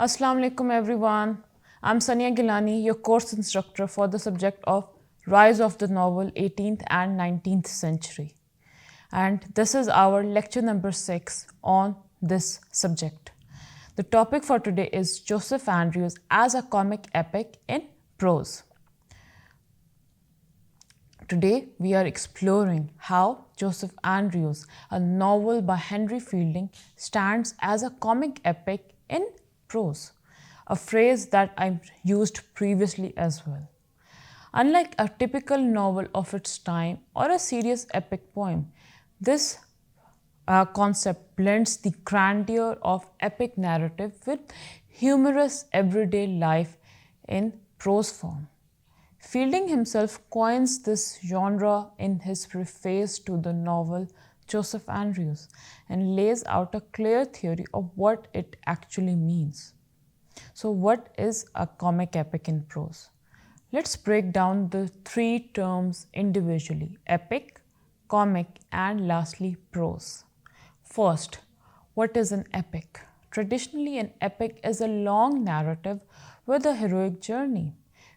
Assalamu alaikum everyone. I'm Sania Gilani, your course instructor for the subject of Rise of the Novel 18th and 19th Century. And this is our lecture number 6 on this subject. The topic for today is Joseph Andrews as a comic epic in prose. Today, we are exploring how Joseph Andrews, a novel by Henry Fielding, stands as a comic epic in prose, a phrase that I used previously as well. Unlike a typical novel of its time or a serious epic poem, this concept blends the grandeur of epic narrative with humorous everyday life in prose form. Fielding himself coins this genre in his preface to the novel Joseph Andrews and lays out a clear theory of what it actually means. So, what is a comic epic in prose? Let's break down the three terms individually: epic, comic, and lastly, prose. First, what is an epic? Traditionally, an epic is a long narrative with a heroic journey,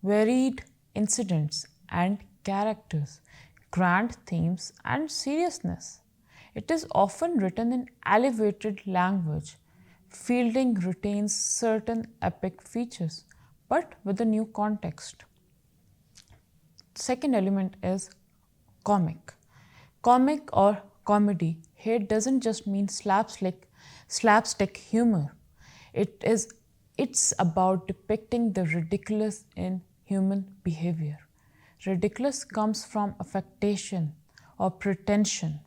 varied incidents and characters, grand themes, and seriousness. It is often written in elevated language. Fielding retains certain epic features, but with a new context. Second element is comic. Comic or comedy here doesn't just mean slapstick humor. It's about depicting the ridiculous in human behavior. Ridiculous comes from affectation or pretension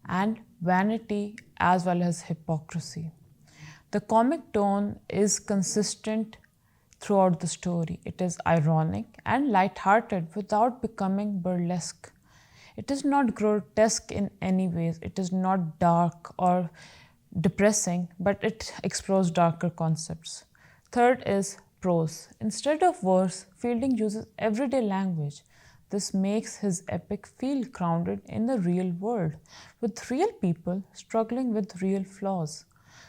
and vanity as well as hypocrisy. The comic tone is consistent throughout the story. It is ironic and light-hearted without becoming burlesque. It is not grotesque in any ways. It is not dark or depressing, but it explores darker concepts. Third is prose. Instead of verse, Fielding uses everyday language. This makes his epic feel grounded in the real world, with real people struggling with real flaws.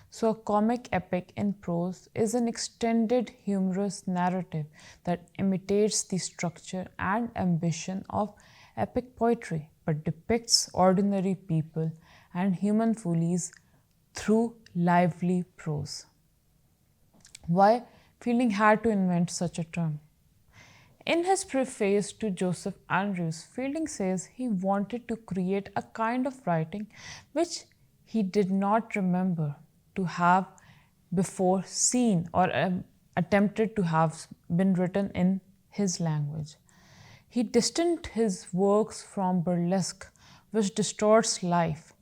So, a comic epic in prose is an extended humorous narrative that imitates the structure and ambition of epic poetry but depicts ordinary people and human follies through lively prose. Why Fielding had to invent such a term? In his preface to Joseph Andrews, Fielding says he wanted to create a kind of writing which he did not remember to have before seen or attempted to have been written in his language. He distanced his works from burlesque, which distorts life,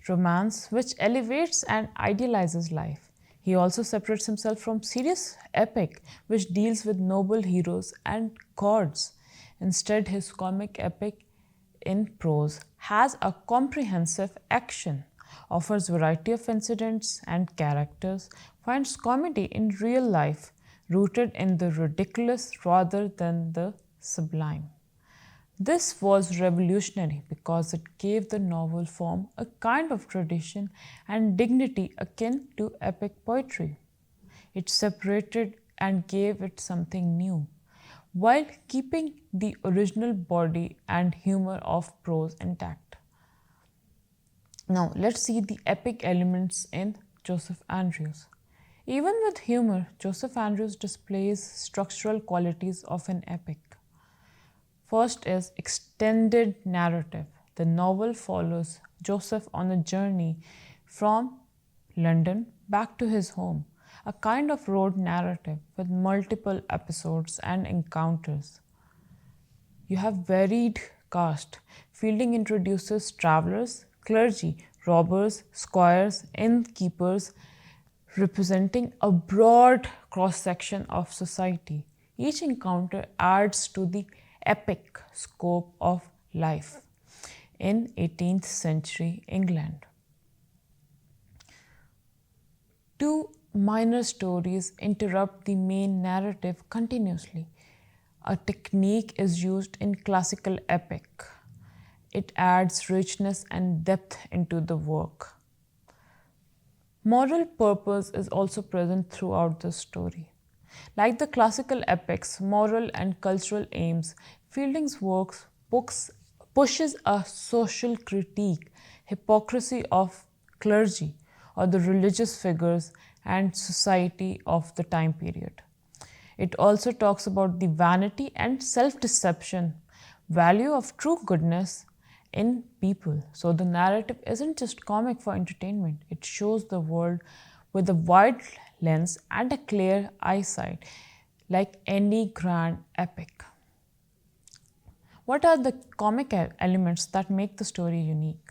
romance, which elevates and idealizes life. He also separates himself from serious epic, which deals with noble heroes and gods. Instead, his comic epic in prose has a comprehensive action, offers variety of incidents and characters, finds comedy in real life, rooted in the ridiculous rather than the sublime. This was revolutionary because it gave the novel form a kind of tradition and dignity akin to epic poetry. It separated and gave it something new, while keeping the original body and humor of prose intact. Now, let's see the epic elements in Joseph Andrews. Even with humor, Joseph Andrews displays structural qualities of an epic. First is extended narrative. The novel follows Joseph on a journey from London back to his home, a kind of road narrative with multiple episodes and encounters. You have varied cast. Fielding introduces travelers, clergy, robbers, squires, innkeepers, representing a broad cross section of society. Each encounter adds to the epic scope of life in 18th century England. Two minor stories interrupt the main narrative continuously. A technique is used in classical epic. It adds richness and depth into the work. Moral purpose is also present throughout the story. Like the classical epics, moral and cultural aims, Fielding's books pushes a social critique, hypocrisy of clergy or the religious figures and society of the time period. It also talks about the vanity and self deception, value of true goodness in people. So the narrative isn't just comic for entertainment, it shows the world with a wide lens and a clear eyesight, like any grand epic. What are the comic elements that make the story unique?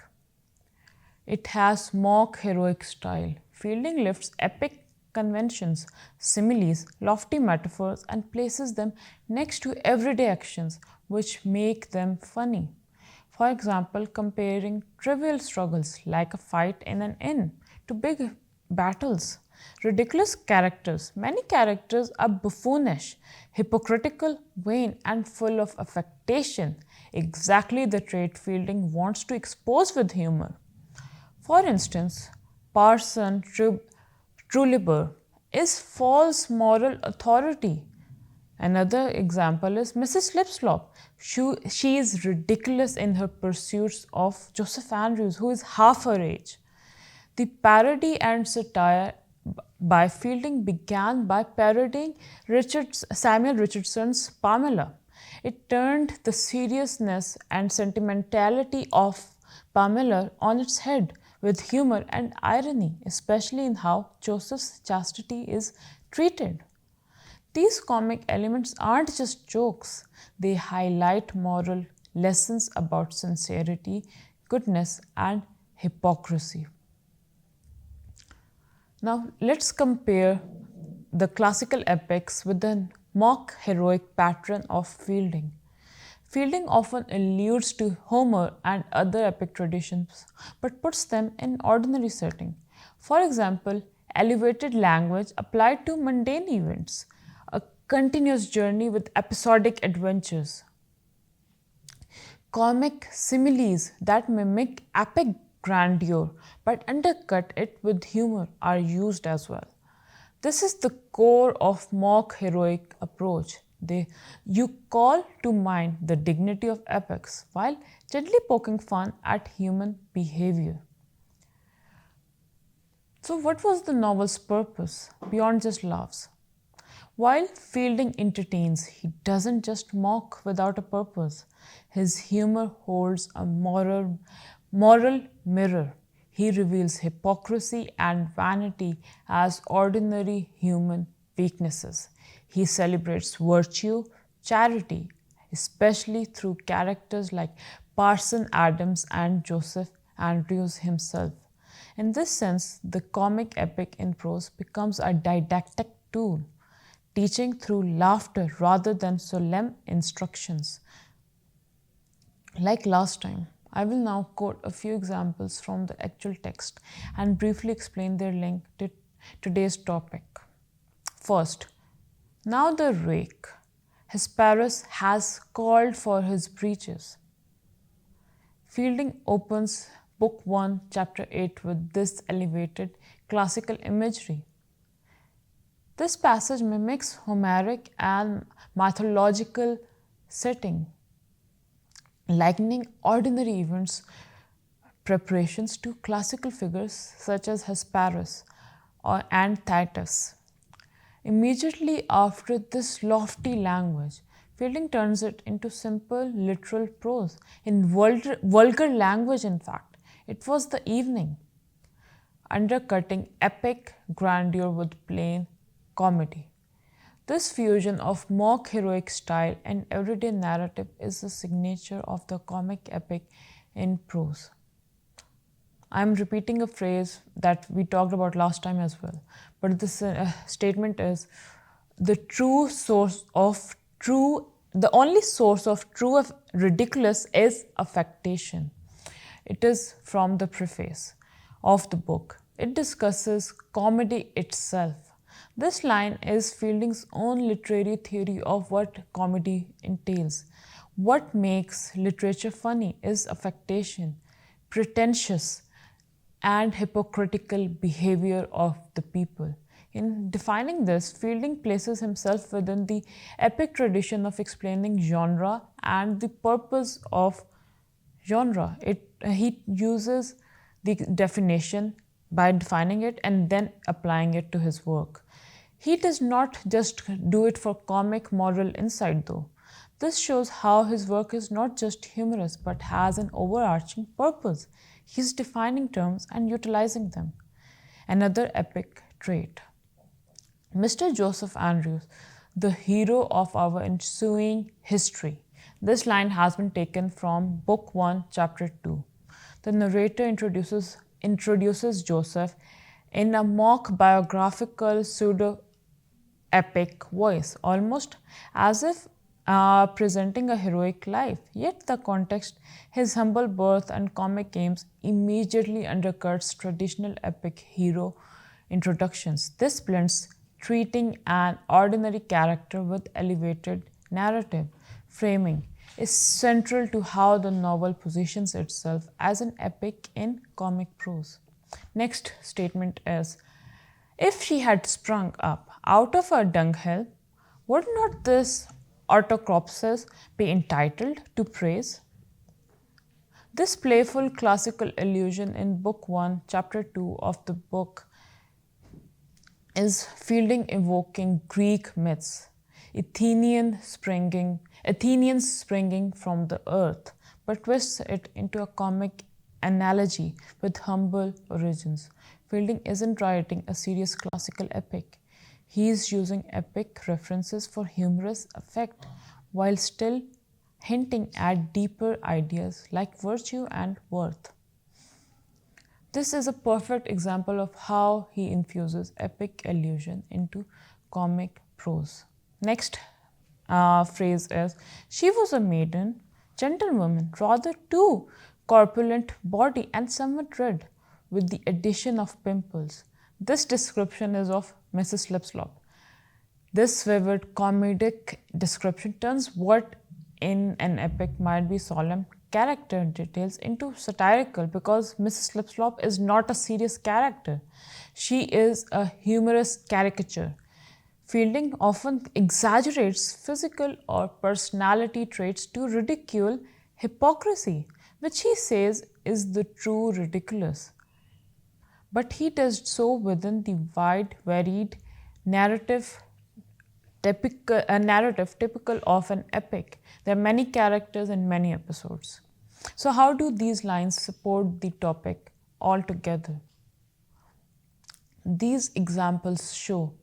It has mock heroic style. Fielding lifts epic conventions, similes, lofty metaphors, and places them next to everyday actions, which make them funny. For example, comparing trivial struggles like a fight in an inn to big battles. Ridiculous characters. Many characters are buffoonish, hypocritical, vain, and full of affectation. Exactly the trait Fielding wants to expose with humor. For instance, Parson Trulliber is false moral authority. Another example is Mrs. Slipslop. She is ridiculous in her pursuits of Joseph Andrews, who is half her age. The parody and satire by Fielding began by parodying Samuel Richardson's Pamela. It turned the seriousness and sentimentality of Pamela on its head with humor and irony, especially in how Joseph's chastity is treated. These comic elements aren't just jokes, they highlight moral lessons about sincerity, goodness, and hypocrisy. Now, let's compare the classical epics with the mock heroic pattern of Fielding. Fielding often alludes to Homer and other epic traditions but puts them in ordinary setting. For example, elevated language applied to mundane events, a continuous journey with episodic adventures. Comic similes that mimic epic grandeur but undercut it with humor are used as well. This is the core of mock heroic approach. You call to mind the dignity of epics while gently poking fun at human behavior. So, what was the novel's purpose beyond just laughs? While Fielding entertains, he doesn't just mock without a purpose. His humor holds a moral mirror. He reveals hypocrisy and vanity as ordinary human weaknesses. He celebrates virtue, charity, especially through characters like Parson Adams and Joseph Andrews himself. In this sense, the comic epic in prose becomes a didactic tool, teaching through laughter rather than solemn instructions. Like last time, I will now quote a few examples from the actual text and briefly explain their link to today's topic. First, now the rake, Hesperus, has called for his breeches. Fielding opens Book 1, Chapter 8 with this elevated classical imagery. This passage mimics Homeric and mythological setting, likening ordinary events preparations to classical figures such as Hesperus and Thetis. Immediately after this lofty language, Fielding turns it into simple literal prose, in vulgar language in fact. It was the evening, undercutting epic grandeur with plain comedy. This fusion of mock heroic style and everyday narrative is the signature of the comic epic in prose. I'm repeating a phrase that we talked about last time as well, but this statement is the only source of true ridiculous is affectation. It is from the preface of the book. It discusses comedy itself. This line is Fielding's own literary theory of what comedy entails. What makes literature funny is affectation, pretentious, and hypocritical behavior of the people. In defining this, Fielding places himself within the epic tradition of explaining genre and the purpose of genre. He uses the definition by defining it and then applying it to his work. He does not just do it for comic moral insight, though. This shows how his work is not just humorous but has an overarching purpose. He's defining terms and utilizing them. Another epic trait. Mr. Joseph Andrews, the hero of our ensuing history. This line has been taken from Book 1, Chapter 2. The narrator introduces Joseph in a mock biographical pseudo epic voice, almost as if presenting a heroic life. Yet the context, his humble birth and comic aims, immediately undercuts traditional epic hero introductions. This blends treating an ordinary character with elevated narrative framing is central to how the novel positions itself as an epic in comic prose. Next statement is, if she had sprung up out of a dunghill, would not this autocropsis be entitled to praise? This playful classical allusion in Book 1, Chapter 2 of the book is Fielding evoking Greek myths, Athenians springing from the earth, but twists it into a comic analogy with humble origins. Fielding isn't writing a serious classical epic. He is using epic references for humorous effect while still hinting at deeper ideas like virtue and worth. This is a perfect example of how he infuses epic allusion into comic prose. Next phrase is, she was a maiden, gentlewoman, rather too corpulent body and somewhat red, with the addition of pimples. This description is of Mrs. Slipslop. This vivid comedic description turns what in an epic might be solemn character details into satirical, because Mrs. Slipslop is not a serious character. She is a humorous caricature. Fielding often exaggerates physical or personality traits to ridicule hypocrisy, which he says is the true ridiculous. But he does so within the wide, varied narrative typical of an epic. There are many characters and many episodes. So how do these lines support the topic altogether? These examples show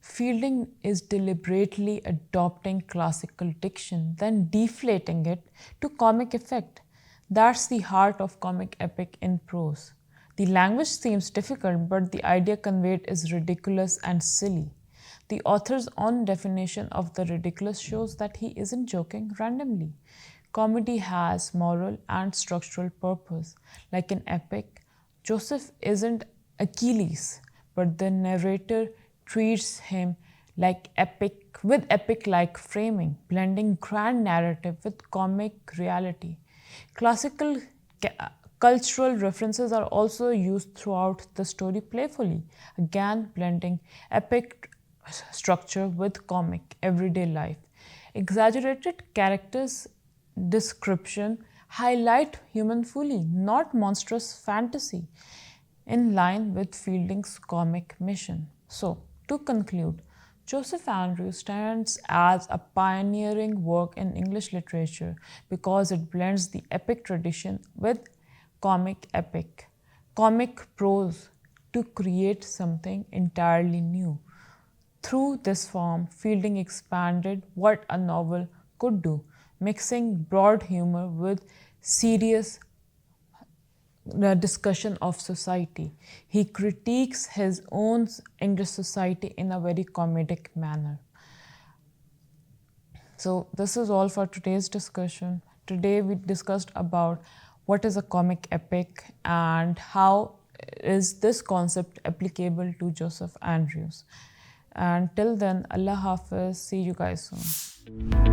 Fielding is deliberately adopting classical diction, then deflating it to comic effect. That's the heart of comic epic in prose. The language seems difficult, but the idea conveyed is ridiculous and silly. The author's own definition of the ridiculous shows that he isn't joking randomly. Comedy has moral and structural purpose. Like an epic, Joseph isn't Achilles, but the narrator treats him like epic-like framing, blending grand narrative with comic reality. Classical cultural references are also used throughout the story playfully, again blending epic structure with comic everyday life. Exaggerated characters description highlight human folly, not monstrous fantasy, in line with Fielding's comic mission. So, to conclude, Joseph Andrews stands as a pioneering work in English literature because it blends the epic tradition with comic prose to create something entirely new. Through this form, Fielding expanded what a novel could do, mixing broad humor with serious discussion of society. He critiques his own English society in a very comedic manner. So this is all for today's discussion. Today we discussed about what is a comic epic and how is this concept applicable to Joseph Andrews. And till then, Allah Hafiz, see you guys soon.